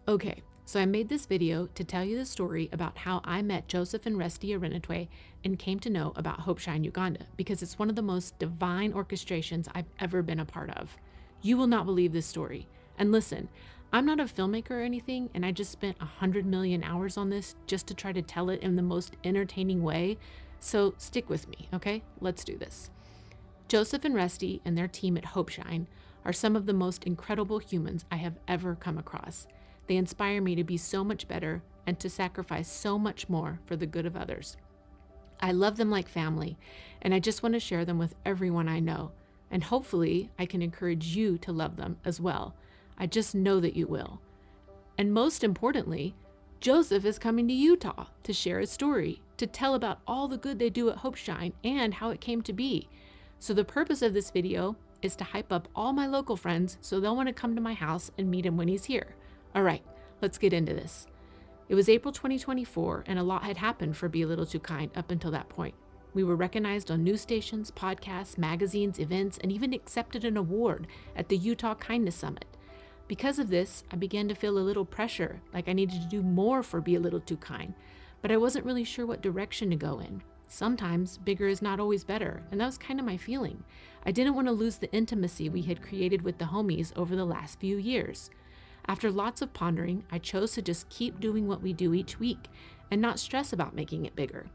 Okay, so I made this video to tell you the story about how I met Joseph and Resty Arineitwe and came to know about Hope Shine Uganda because it's one of the most divine orchestrations I've ever been a part of. You will not believe this story. And listen, I'm not a filmmaker or anything, and I just spent 100 million hours on this just to try to tell it in the most entertaining way. So stick with me, okay? Let's do this. Joseph and Resty and their team at Hope Shine are some of the most incredible humans I have ever come across. They inspire me to be so much better and to sacrifice so much more for the good of others. I love them like family, and I just want to share them with everyone I know. And hopefully, I can encourage you to love them as well. I just know that you will. And most importantly, Joseph is coming to Utah to share his story, to tell about all the good they do at Hope Shine and how it came to be. So the purpose of this video is to hype up all my local friends so they'll want to come to my house and meet him when he's here. All right, let's get into this. It was April 2024, and a lot had happened for Be a Little Too Kind up until that point. We were recognized on news stations, podcasts, magazines, events, and even accepted an award at the Utah Kindness Summit. Because of this, I began to feel a little pressure, like I needed to do more for Be a Little Too Kind, but I wasn't really sure what direction to go in. Sometimes bigger is not always better, and that was kind of my feeling. I didn't want to lose the intimacy we had created with the homies over the last few years. After lots of pondering, I chose to just keep doing what we do each week and not stress about making it bigger.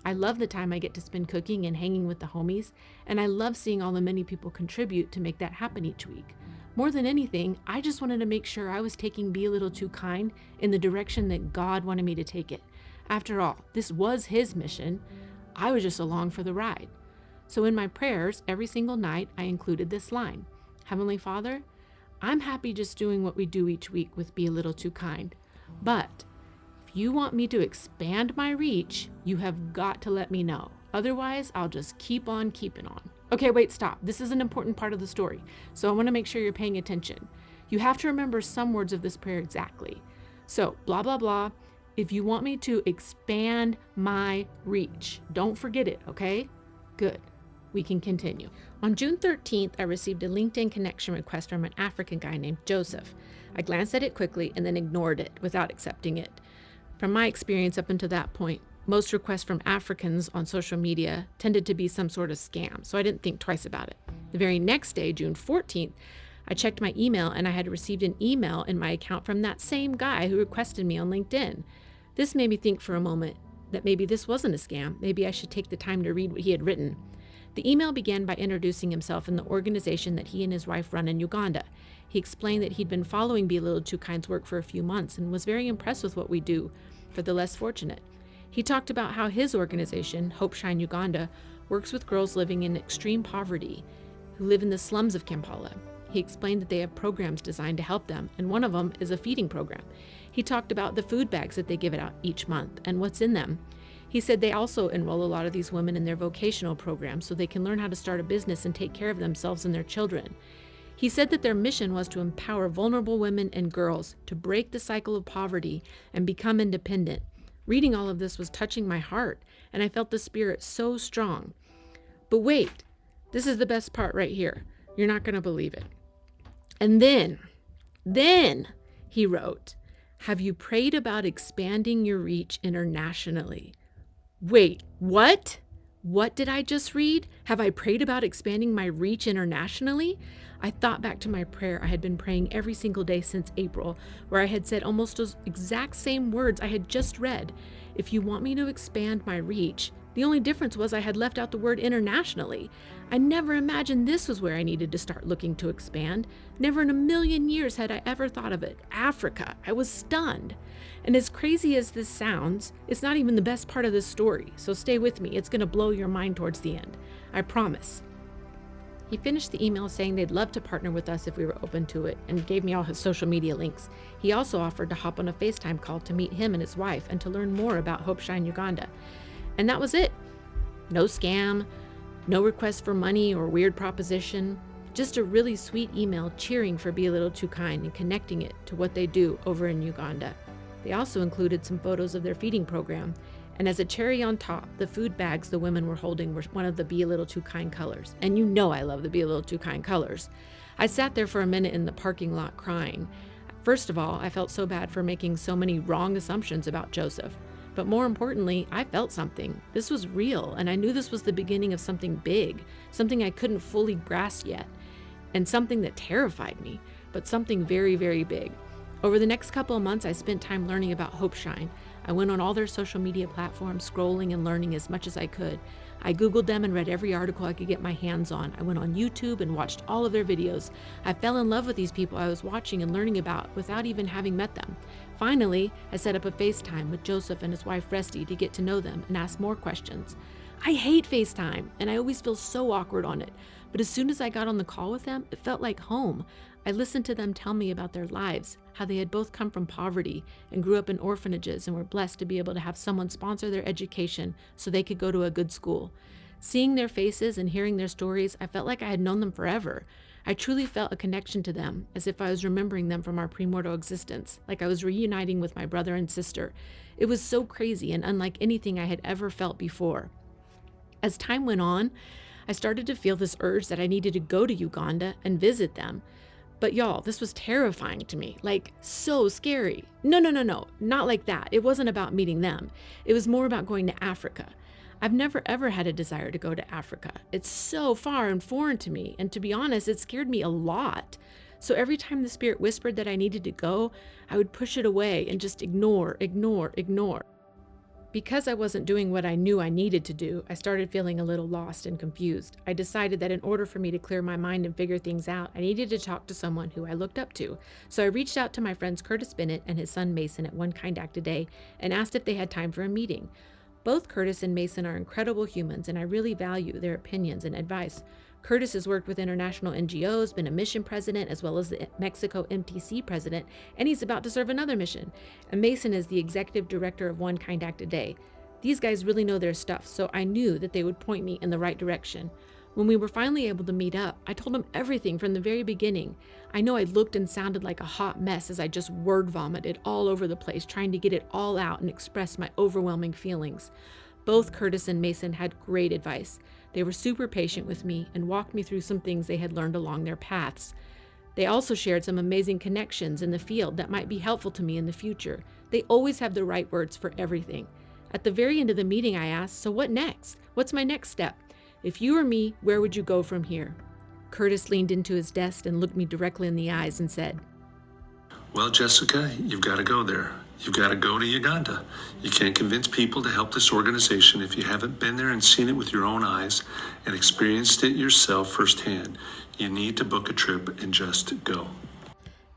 I love the time I get to spend cooking and hanging with the homies, and I love seeing all the many people contribute to make that happen each week. More than anything, I just wanted to make sure I was taking Be a Little Too Kind in the direction that God wanted me to take it. After all, this was His mission. I was just along for the ride. So in my prayers, every single night, I included this line: Heavenly Father, I'm happy just doing what we do each week with Be a Little Too Kind. But if you want me to expand my reach, you have got to let me know. Otherwise, I'll just keep on keeping on. Okay, wait, stop. This is an important part of the story, so I want to make sure you're paying attention. You have to remember some words of this prayer exactly. So, blah, blah, blah. If you want me to expand my reach, don't forget it, okay? Good. We can continue. On June 13th, I received a LinkedIn connection request from an African guy named Joseph. I glanced at it quickly and then ignored it without accepting it. From my experience up until that point, most requests from Africans on social media tended to be some sort of scam, so I didn't think twice about it. The very next day, June 14th, I checked my email and I had received an email in my account from that same guy who requested me on LinkedIn. This made me think for a moment that maybe this wasn't a scam. Maybe I should take the time to read what he had written. The email began by introducing himself and the organization that he and his wife run in Uganda. He explained that he'd been following Be a Little Too Kind's work for a few months and was very impressed with what we do for the less fortunate. He talked about how his organization, Hope Shine Uganda, works with girls living in extreme poverty who live in the slums of Kampala. He explained that they have programs designed to help them, and one of them is a feeding program. He talked about the food bags that they give out each month and what's in them. He said they also enroll a lot of these women in their vocational programs so they can learn how to start a business and take care of themselves and their children. He said that their mission was to empower vulnerable women and girls to break the cycle of poverty and become independent. Reading all of this was touching my heart, and I felt the spirit so strong. But wait, this is the best part right here. You're not going to believe it. And then he wrote, "Have you prayed about expanding your reach internationally?" Wait, what? What did I just read? Have I prayed about expanding my reach internationally? I thought back to my prayer I had been praying every single day since April, where I had said almost those exact same words I had just read. If you want me to expand my reach, the only difference was I had left out the word internationally. I never imagined this was where I needed to start looking to expand. Never in a million years had I ever thought of it. Africa. I was stunned. And as crazy as this sounds, it's not even the best part of this story, so stay with me. It's going to blow your mind towards the end. I promise. He finished the email saying they'd love to partner with us if we were open to it, and gave me all his social media links. He also offered to hop on a FaceTime call to meet him and his wife and to learn more about Hope Shine Uganda. And that was it. No scam, no request for money or weird proposition, just a really sweet email cheering for Be a Little Too Kind and connecting it to what they do over in Uganda. They also included some photos of their feeding program, and as a cherry on top, the food bags the women were holding were one of the Be a Little Too Kind colors. And you know I love the Be a Little Too Kind colors. I sat there for a minute in the parking lot crying. First of all, I felt so bad for making so many wrong assumptions about Joseph. But more importantly, I felt something. This was real, and I knew this was the beginning of something big, something I couldn't fully grasp yet, and something that terrified me, but something very, very big. Over the next couple of months, I spent time learning about Hope Shine. I went on all their social media platforms, scrolling and learning as much as I could. I Googled them and read every article I could get my hands on. I went on YouTube and watched all of their videos. I fell in love with these people I was watching and learning about without even having met them. Finally, I set up a FaceTime with Joseph and his wife Resty to get to know them and ask more questions. I hate FaceTime, and I always feel so awkward on it. But as soon as I got on the call with them, it felt like home. I listened to them tell me about their lives, how they had both come from poverty and grew up in orphanages and were blessed to be able to have someone sponsor their education so they could go to a good school. Seeing their faces and hearing their stories, I felt like I had known them forever. I truly felt a connection to them, as if I was remembering them from our premortal existence, like I was reuniting with my brother and sister. It was so crazy and unlike anything I had ever felt before. As time went on, I started to feel this urge that I needed to go to Uganda and visit them. But y'all, this was terrifying to me, like so scary. No, not like that. It wasn't about meeting them. It was more about going to Africa. I've never ever had a desire to go to Africa. It's so far and foreign to me, and to be honest, it scared me a lot. So every time the Spirit whispered that I needed to go, I would push it away and just ignore. Because I wasn't doing what I knew I needed to do, I started feeling a little lost and confused. I decided that in order for me to clear my mind and figure things out, I needed to talk to someone who I looked up to. So I reached out to my friends Curtis Bennett and his son Mason at One Kind Act a Day and asked if they had time for a meeting. Both Curtis and Mason are incredible humans, and I really value their opinions and advice. Curtis has worked with international NGOs, been a mission president, as well as the Mexico MTC president, and he's about to serve another mission. And Mason is the executive director of One Kind Act a Day. These guys really know their stuff, so I knew that they would point me in the right direction. When we were finally able to meet up, I told them everything from the very beginning. I know I looked and sounded like a hot mess as I just word vomited all over the place, trying to get it all out and express my overwhelming feelings. Both Curtis and Mason had great advice. They were super patient with me and walked me through some things they had learned along their paths. They also shared some amazing connections in the field that might be helpful to me in the future. They always have the right words for everything. At the very end of the meeting, I asked, "So what next? What's my next step? If you were me, where would you go from here?" Curtis leaned into his desk and looked me directly in the eyes and said, "Well, Jessica, you've got to go there. You've got to go to Uganda. You can't convince people to help this organization if you haven't been there and seen it with your own eyes and experienced it yourself firsthand. You need to book a trip and just go."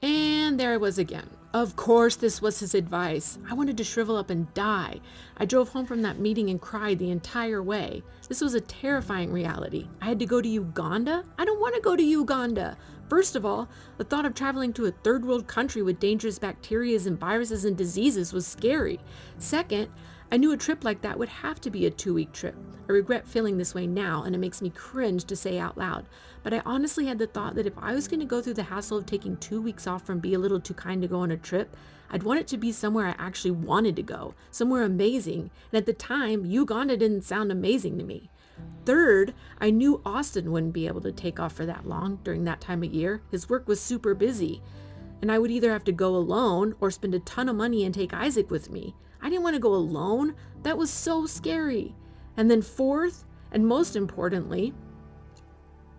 And there I was again. Of course, this was his advice. I wanted to shrivel up and die. I drove home from that meeting and cried the entire way. This was a terrifying reality. I had to go to Uganda? I don't want to go to Uganda. First of all, the thought of traveling to a third world country with dangerous bacteria and viruses and diseases was scary. Second, I knew a trip like that would have to be a 2-week trip. I regret feeling this way now, and it makes me cringe to say out loud. But I honestly had the thought that if I was going to go through the hassle of taking 2 weeks off from Be a Little Too Kind to go on a trip, I'd want it to be somewhere I actually wanted to go, somewhere amazing. And at the time, Uganda didn't sound amazing to me. Third, I knew Austin wouldn't be able to take off for that long during that time of year. His work was super busy. And I would either have to go alone or spend a ton of money and take Isaac with me. I didn't want to go alone. That was so scary. And then fourth, and most importantly,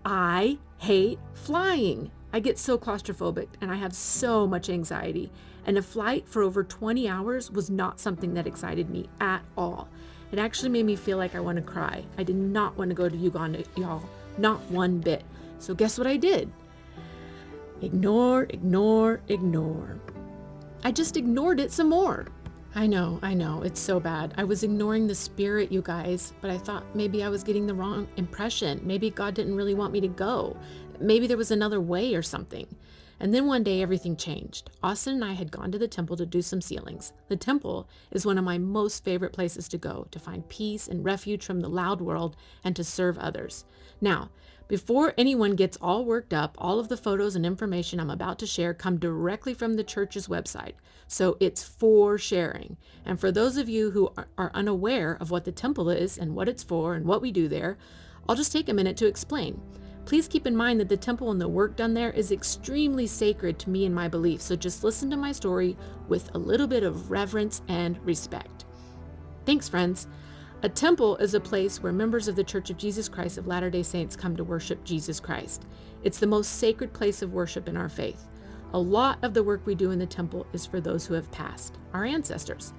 I hate flying. I get so claustrophobic and I have so much anxiety. And a flight for over 20 hours was not something that excited me at all. It actually made me feel like I want to cry. I did not want to go to Uganda, y'all. Not one bit. So guess what I did? Ignore. I just ignored it some more. I know, it's so bad. I was ignoring the Spirit, you guys, but I thought maybe I was getting the wrong impression. Maybe God didn't really want me to go. Maybe there was another way or something. And then one day everything changed. Austin and I had gone to the temple to do some sealings. The temple is one of my most favorite places to go, to find peace and refuge from the loud world and to serve others. Now, before anyone gets all worked up, all of the photos and information I'm about to share come directly from the church's website. So it's for sharing. And for those of you who are unaware of what the temple is and what it's for and what we do there, I'll just take a minute to explain. Please keep in mind that the temple and the work done there is extremely sacred to me and my beliefs, so just listen to my story with a little bit of reverence and respect. Thanks, friends. A temple is a place where members of the Church of Jesus Christ of Latter-day Saints come to worship Jesus Christ. It's the most sacred place of worship in our faith. A lot of the work we do in the temple is for those who have passed, our ancestors.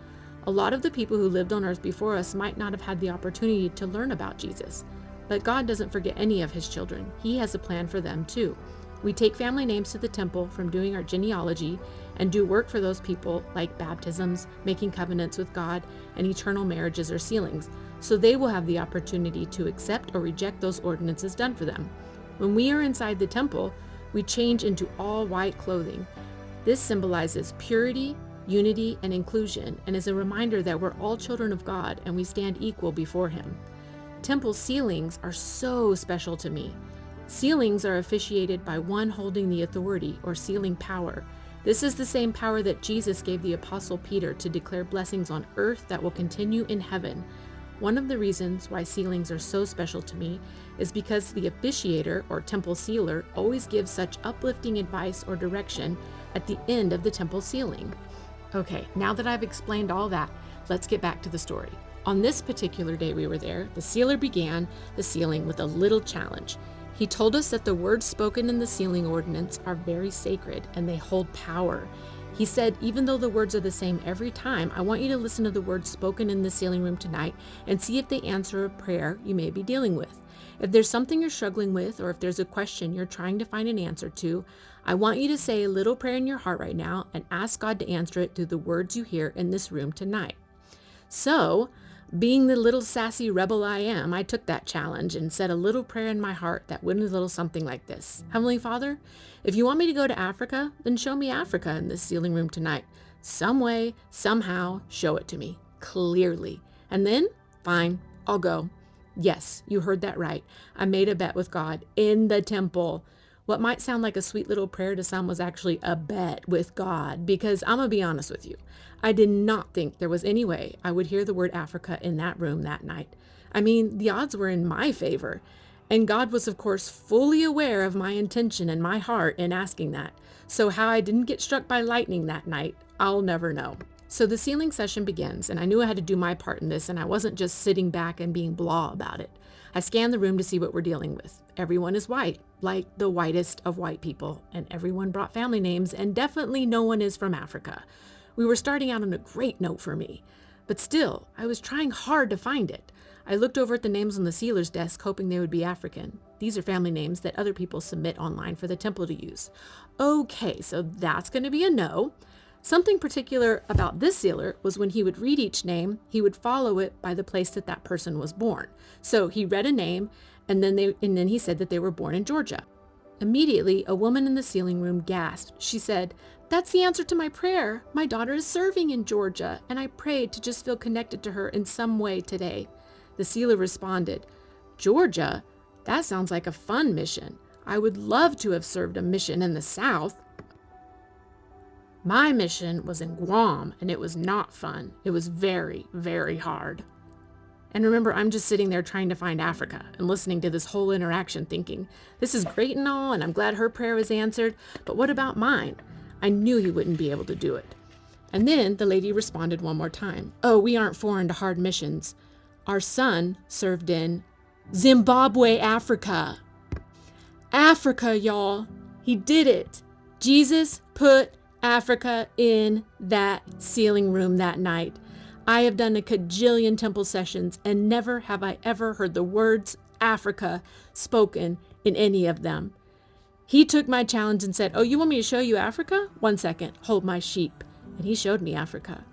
A lot of the people who lived on earth before us might not have had the opportunity to learn about Jesus. But God doesn't forget any of his children. He has a plan for them too. We take family names to the temple from doing our genealogy and do work for those people like baptisms, making covenants with God, and eternal marriages or sealings, so they will have the opportunity to accept or reject those ordinances done for them. When we are inside the temple, we change into all white clothing. This symbolizes purity, unity, and inclusion, and is a reminder that we're all children of God and we stand equal before him. Temple sealings are so special to me. Sealings are officiated by one holding the authority or sealing power. This is the same power that Jesus gave the Apostle Peter to declare blessings on earth that will continue in heaven. One of the reasons why sealings are so special to me is because the officiator or temple sealer always gives such uplifting advice or direction at the end of the temple sealing. Okay, now that I've explained all that, let's get back to the story. On this particular day we were there, the sealer began the sealing with a little challenge. He told us that the words spoken in the sealing ordinance are very sacred and they hold power. He said, even though the words are the same every time, I want you to listen to the words spoken in the sealing room tonight and see if they answer a prayer you may be dealing with. If there's something you're struggling with, or if there's a question you're trying to find an answer to, I want you to say a little prayer in your heart right now and ask God to answer it through the words you hear in this room tonight. So, being the little sassy rebel I am, I took that challenge and said a little prayer in my heart that went a little something like this. Heavenly Father, if you want me to go to Africa, then show me Africa in this sealing room tonight. Some way, somehow, show it to me, clearly. And then, fine, I'll go. Yes, you heard that right. I made a bet with God in the temple. What might sound like a sweet little prayer to some was actually a bet with God, because I'm going to be honest with you. I did not think there was any way I would hear the word Africa in that room that night. I mean, the odds were in my favor. And God was, of course, fully aware of my intention and my heart in asking that. So how I didn't get struck by lightning that night, I'll never know. So the sealing session begins, and I knew I had to do my part in this, and I wasn't just sitting back and being blah about it. I scanned the room to see what we're dealing with. Everyone is white, like the whitest of white people, and everyone brought family names, and definitely no one is from Africa. We were starting out on a great note for me, but still, I was trying hard to find it. I looked over at the names on the sealer's desk, hoping they would be African. These are family names that other people submit online for the temple to use. Okay, so that's going to be a no. Something particular about this sealer was when he would read each name, he would follow it by the place that that person was born. So he read a name, and then he said that they were born in Georgia. Immediately, a woman in the sealing room gasped. She said, "That's the answer to my prayer. My daughter is serving in Georgia, and I prayed to just feel connected to her in some way today." The sealer responded, "Georgia? That sounds like a fun mission. I would love to have served a mission in the South." My mission was in Guam, and it was not fun. It was very, very hard. And remember, I'm just sitting there trying to find Africa and listening to this whole interaction thinking, this is great and all, and I'm glad her prayer was answered, but what about mine? I knew he wouldn't be able to do it. And then the lady responded one more time. "Oh, we aren't foreign to hard missions. Our son served in Zimbabwe, Africa." Africa, y'all. He did it. Jesus put Africa in that sealing room that night. I have done a cajillion temple sessions and never have I ever heard the words Africa spoken in any of them. He took my challenge and said, "Oh, you want me to show you Africa? 1 second, hold my sheep." And he showed me Africa.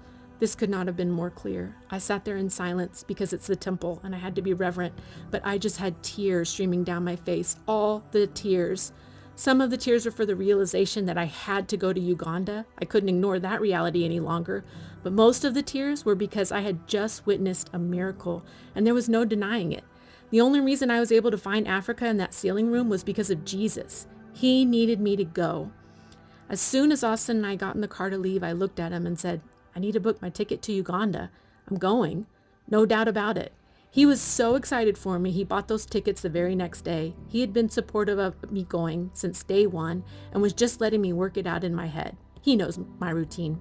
This could not have been more clear. I sat there in silence because it's the temple and I had to be reverent, but I just had tears streaming down my face, all the tears. Some of the tears were for the realization that I had to go to Uganda. I couldn't ignore that reality any longer. But most of the tears were because I had just witnessed a miracle, and there was no denying it. The only reason I was able to find Africa in that sealing room was because of Jesus. He needed me to go. As soon as Austin and I got in the car to leave, I looked at him and said, "I need to book my ticket to Uganda. I'm going. No doubt about it." He was so excited for me, he bought those tickets the very next day. He had been supportive of me going since day one and was just letting me work it out in my head. He knows my routine.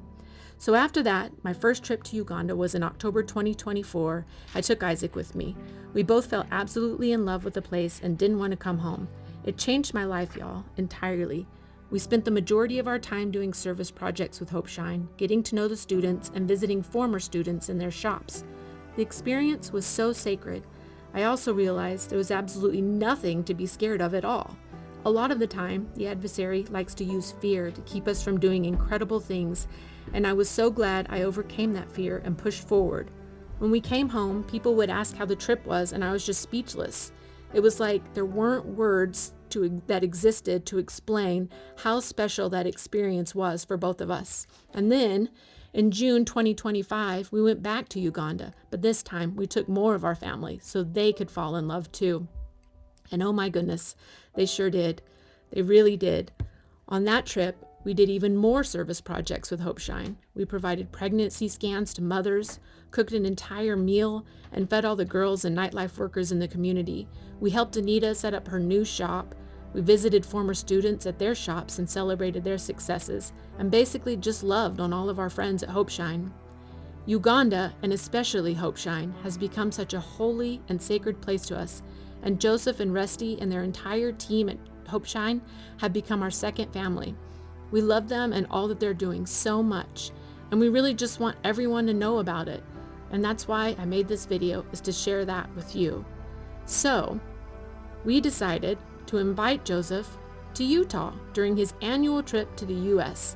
So after that, my first trip to Uganda was in October 2024. I took Isaac with me. We both fell absolutely in love with the place and didn't want to come home. It changed my life, y'all, entirely. We spent the majority of our time doing service projects with Hope Shine, getting to know the students and visiting former students in their shops. The experience was so sacred. I also realized there was absolutely nothing to be scared of at all. A lot of the time, the adversary likes to use fear to keep us from doing incredible things, and I was so glad I overcame that fear and pushed forward. When we came home, people would ask how the trip was, and I was just speechless. It was like there weren't words that existed to explain how special that experience was for both of us. And then, in June 2025, we went back to Uganda, but this time we took more of our family so they could fall in love too. And oh my goodness, they sure did. They really did. On that trip, we did even more service projects with Hope Shine. We provided pregnancy scans to mothers, cooked an entire meal, and fed all the girls and nightlife workers in the community. We helped Anita set up her new shop. We visited former students at their shops and celebrated their successes, and basically just loved on all of our friends at Hope Shine. Uganda, and especially Hope Shine, has become such a holy and sacred place to us, and Joseph and Resty and their entire team at Hope Shine have become our second family. We love them and all that they're doing so much, and we really just want everyone to know about it. And that's why I made this video, is to share that with you. So, we decided to invite Joseph to Utah during his annual trip to the US.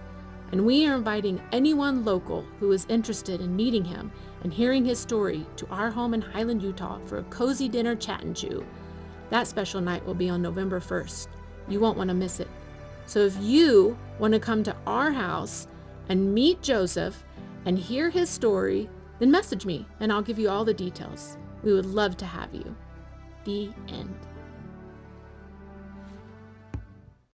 And we are inviting anyone local who is interested in meeting him and hearing his story to our home in Highland, Utah for a cozy dinner chat and chew. That special night will be on November 1st. You won't want to miss it. So if you want to come to our house and meet Joseph and hear his story, then message me and I'll give you all the details. We would love to have you. The end.